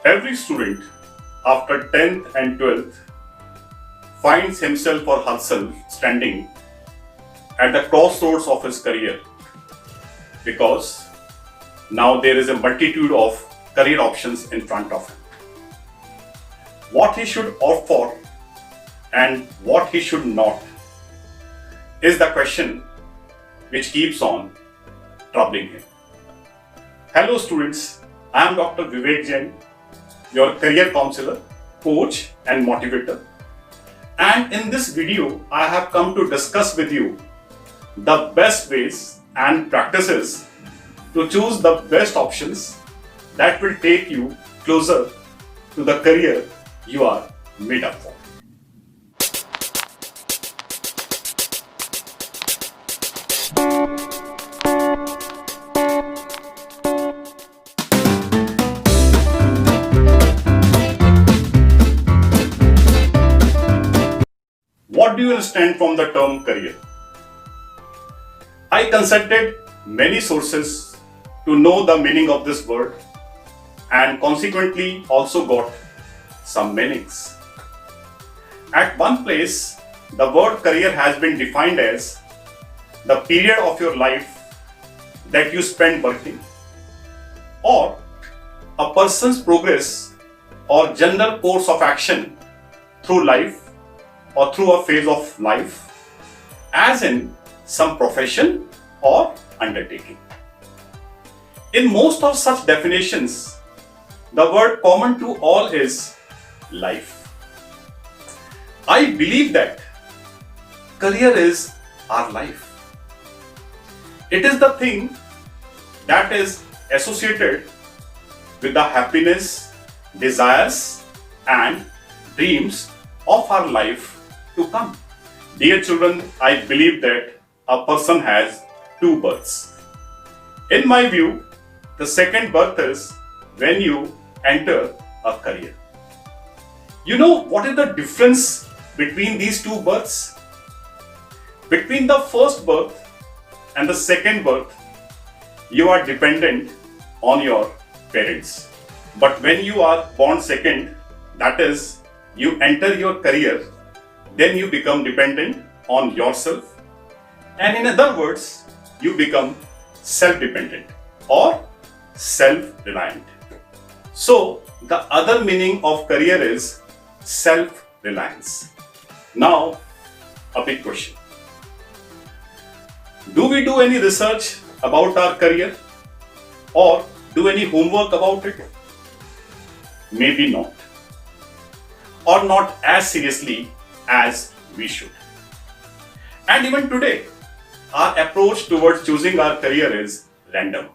Every student after 10th and 12th finds himself or herself standing at the crossroads of his career because now there is a multitude of career options in front of him. What he should opt for and what he should not is the question which keeps on troubling him. Hello students, I am Dr. Vivek Jain, your career counselor, coach and motivator. And in this video, I have come to discuss with you the best ways and practices to choose the best options that will take you closer to the career you are made up for. What do you understand from the term career? I consulted many sources to know the meaning of this word and consequently also got some meanings. At one place, the word career has been defined as the period of your life that you spend working, or a person's progress or general course of action through life or through a phase of life, as in some profession or undertaking. In most of such definitions, the word common to all is life. I believe that career is our life. It is the thing that is associated with the happiness, desires, and dreams of our life to come. Dear children, I believe that a person has two births. In my view, the second birth is when you enter a career. You know what is the difference between these two births? Between the first birth and the second birth, you are dependent on your parents. But when you are born second, that is, you enter your career, then you become dependent on yourself. And in other words, you become self-dependent or self-reliant. So, the other meaning of career is self-reliance. Now, a big question. Do we do any research about our career or do any homework about it? Maybe not. Or not as seriously as we should. And even today, our approach towards choosing our career is random.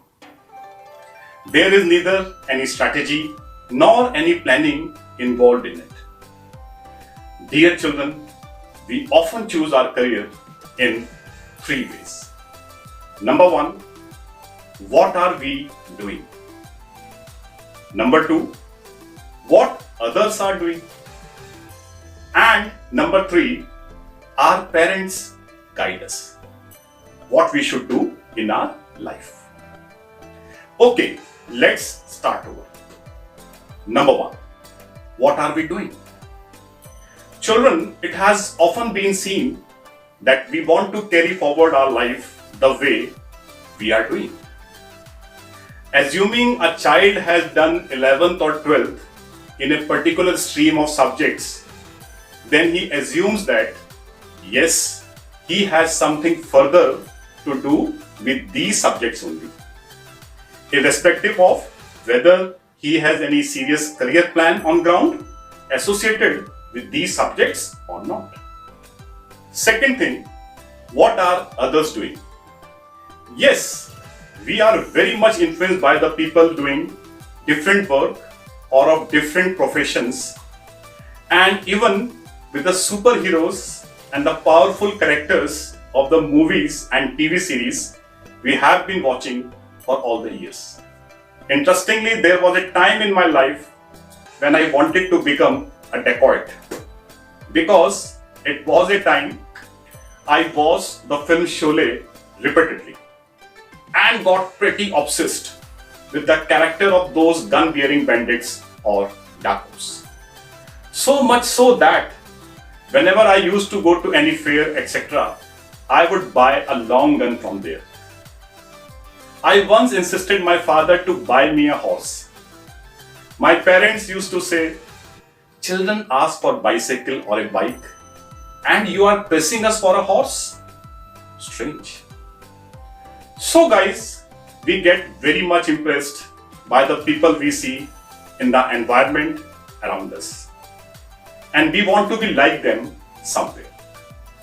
There is neither any strategy nor any planning involved in it. Dear children, we often choose our career in three ways. Number one, what are we doing? Number two, what others are doing? And number three, our parents guide us what we should do in our life. Okay, let's start over. Number one, what are we doing? Children, it has often been seen that we want to carry forward our life the way we are doing. Assuming a child has done 11th or 12th in a particular stream of subjects, then he assumes that, yes, he has something further to do with these subjects only, irrespective of whether he has any serious career plan on ground associated with these subjects or not. Second thing, what are others doing? Yes, we are very much influenced by the people doing different work or of different professions, and even with the superheroes and the powerful characters of the movies and TV series we have been watching for all the years. Interestingly, there was a time in my life when I wanted to become a dacoit, because it was a time I watched the film Sholay repeatedly and got pretty obsessed with the character of those gun-bearing bandits or dacoits. So much so that whenever I used to go to any fair, etc., I would buy a long gun from there. I once insisted my father to buy me a horse. My parents used to say, children ask for bicycle or a bike and you are pressing us for a horse? Strange. So guys, we get very much impressed by the people we see in the environment around us. And we want to be like them somewhere.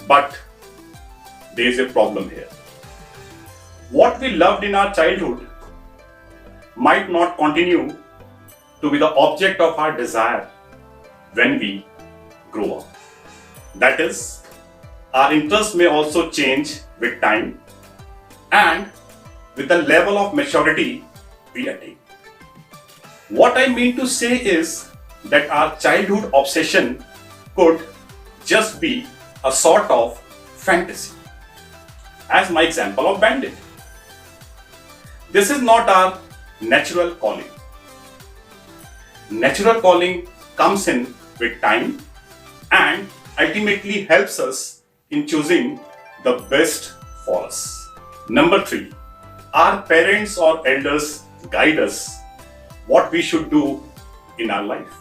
But there is a problem here. What we loved in our childhood might not continue to be the object of our desire when we grow up. That is, our interests may also change with time and with the level of maturity we attain. What I mean to say is that our childhood obsession could just be a sort of fantasy, as my example of bandit. This is not our natural calling. Natural calling comes in with time and ultimately helps us in choosing the best for us. Number 3, our parents or elders guide us what we should do in our life.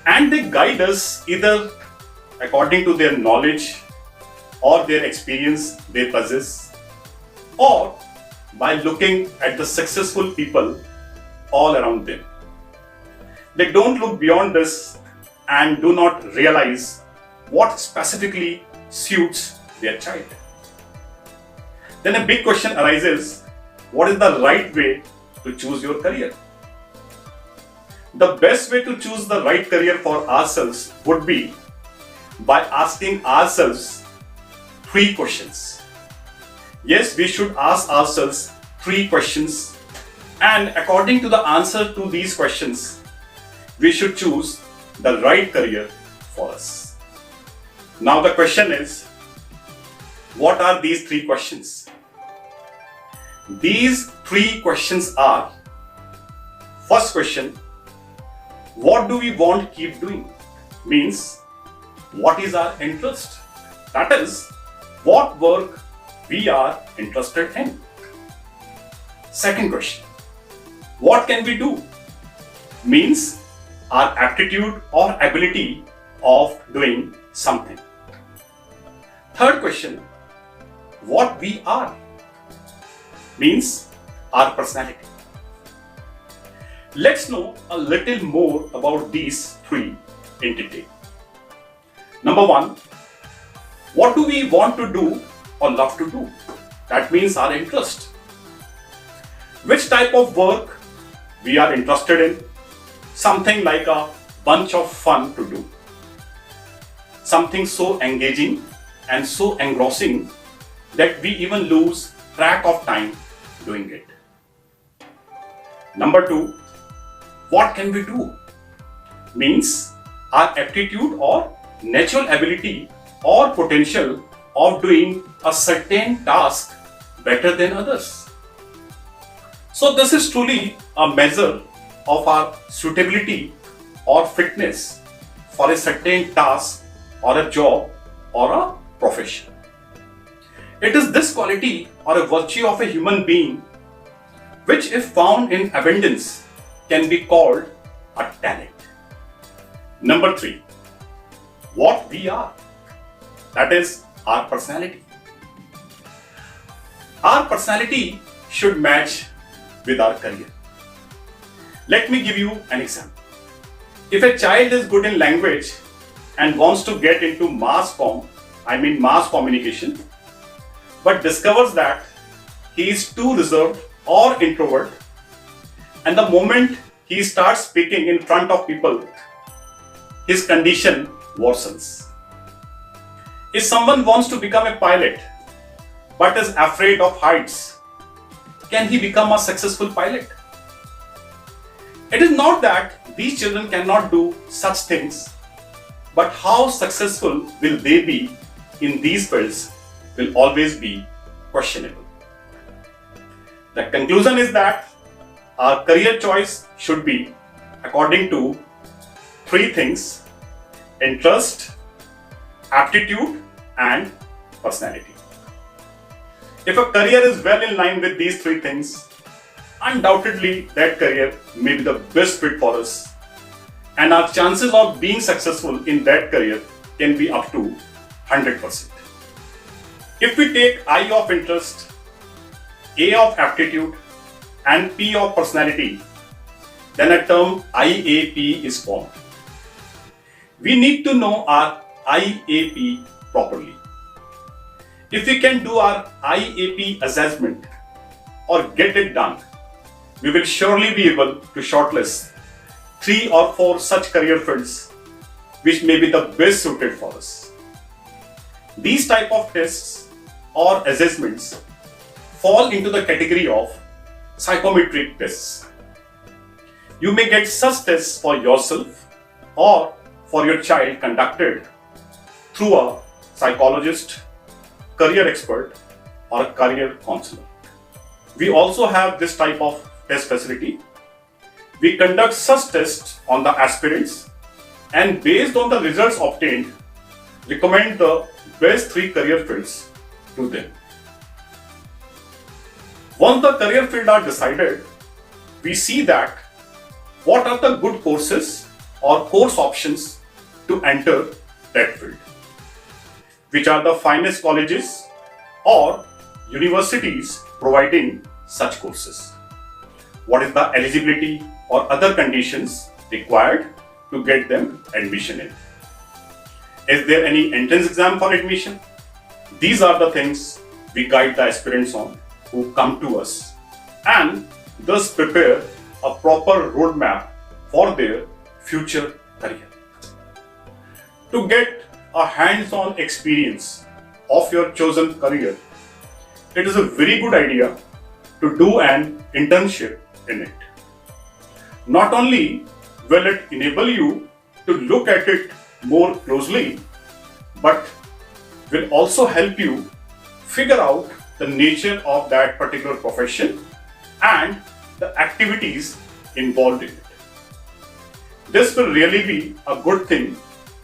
And they guide us either according to their knowledge or their experience they possess, or by looking at the successful people all around them. They don't look beyond this and do not realize what specifically suits their child. Then a big question arises, what is the right way to choose your career? The best way to choose the right career for ourselves would be by asking ourselves 3 questions. Yes, we should ask ourselves 3 questions, and according to the answer to these questions, we should choose the right career for us. Now the question is, what are these 3 questions? These 3 questions are: first question, what do we want to keep doing? Means, what is our interest? That is, what work we are interested in. Second question, what can we do? Means, our aptitude or ability of doing something. Third question, what we are? Means, our personality. Let's know a little more about these 3 in detail. Number 1, what do we want to do or love to do? That means our interest. Which type of work we are interested in? Something like a bunch of fun to do. Something so engaging and so engrossing that we even lose track of time doing it. Number 2, what can we do? Means our aptitude or natural ability or potential of doing a certain task better than others. So this is truly a measure of our suitability or fitness for a certain task or a job or a profession. It is this quality or a virtue of a human being which, if found in abundance, can be called a talent. Number 3, what we are. That is our personality. Our personality should match with our career. Let me give you an example. If a child is good in language and wants to get into mass communication, but discovers that he is too reserved or introvert, and the moment he starts speaking in front of people, his condition worsens. If someone wants to become a pilot but is afraid of heights, can he become a successful pilot? It is not that these children cannot do such things, but how successful will they be in these fields will always be questionable. The conclusion is that our career choice should be according according to three things: interest, aptitude, and personality. If a career is well in line with these three things, undoubtedly that career may be the best fit for us, and our chances of being successful in that career can be up to 100%. If we take I of interest, A of aptitude, and P of personality, then a term IAP is formed. We need to know our IAP properly. If we can do our IAP assessment or get it done, we will surely be able to shortlist 3 or 4 such career fields which may be the best suited for us. These type of tests or assessments fall into the category of psychometric tests. You may get such tests for yourself or for your child conducted through a psychologist, career expert, or a career counselor. We also have this type of test facility. We conduct such tests on the aspirants and based on the results obtained, recommend the best 3 career fields to them. Once the career field are decided, we see that what are the good courses or course options to enter that field, which are the finest colleges or universities providing such courses. What is the eligibility or other conditions required to get them admission in? Is there any entrance exam for admission? These are the things we guide the aspirants on who come to us and thus prepare a proper roadmap for their future career. To get a hands-on experience of your chosen career, it is a very good idea to do an internship in it. Not only will it enable you to look at it more closely, but will also help you figure out the nature of that particular profession and the activities involved in it. This will really be a good thing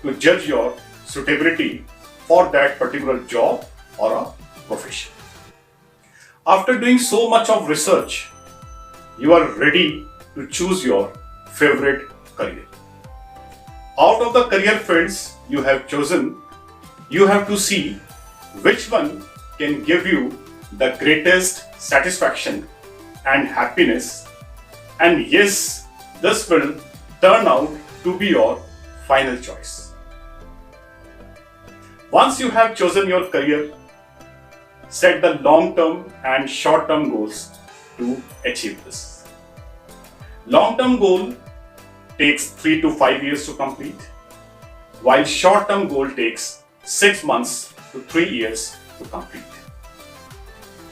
to judge your suitability for that particular job or a profession. After doing so much of research, you are ready to choose your favorite career. Out of the career fields you have chosen, you have to see which one can give you the greatest satisfaction and happiness, and yes, this will turn out to be your final choice. Once you have chosen your career, set the long-term and short-term goals to achieve this. Long-term goal takes 3 to 5 years to complete, while short-term goal takes 6 months to 3 years to complete.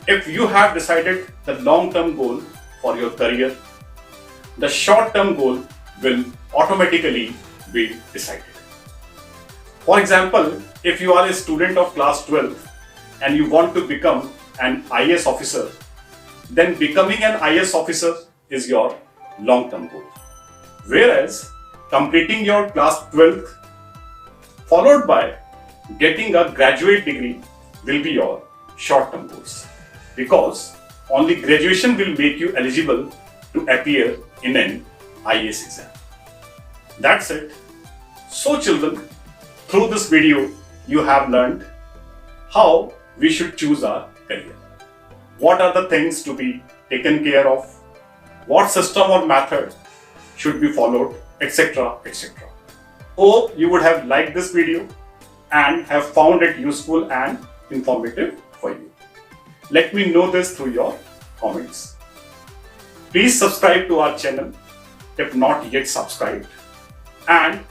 If you have decided the long-term goal for your career, the short-term goal will automatically be decided. For example, if you are a student of class 12 and you want to become an IAS officer, then becoming an IAS officer is your long-term goal. Whereas completing your class 12th followed by getting a graduate degree will be your short-term goals, because only graduation will make you eligible to appear in an IAS exam. That's it. So children, through this video you have learned how we should choose our career. What are the things to be taken care of? What system or method should be followed, etc. etc. Hope you would have liked this video and have found it useful and informative for you. Let me know this through your comments. Please subscribe to our channel if not yet subscribed, and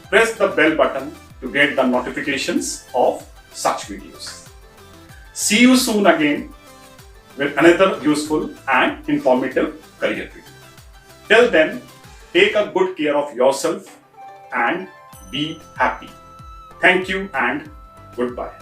press the bell button to get the notifications of such videos. See you soon again with another useful and informative career video. Till then, take a good care of yourself and be happy. Thank you and goodbye.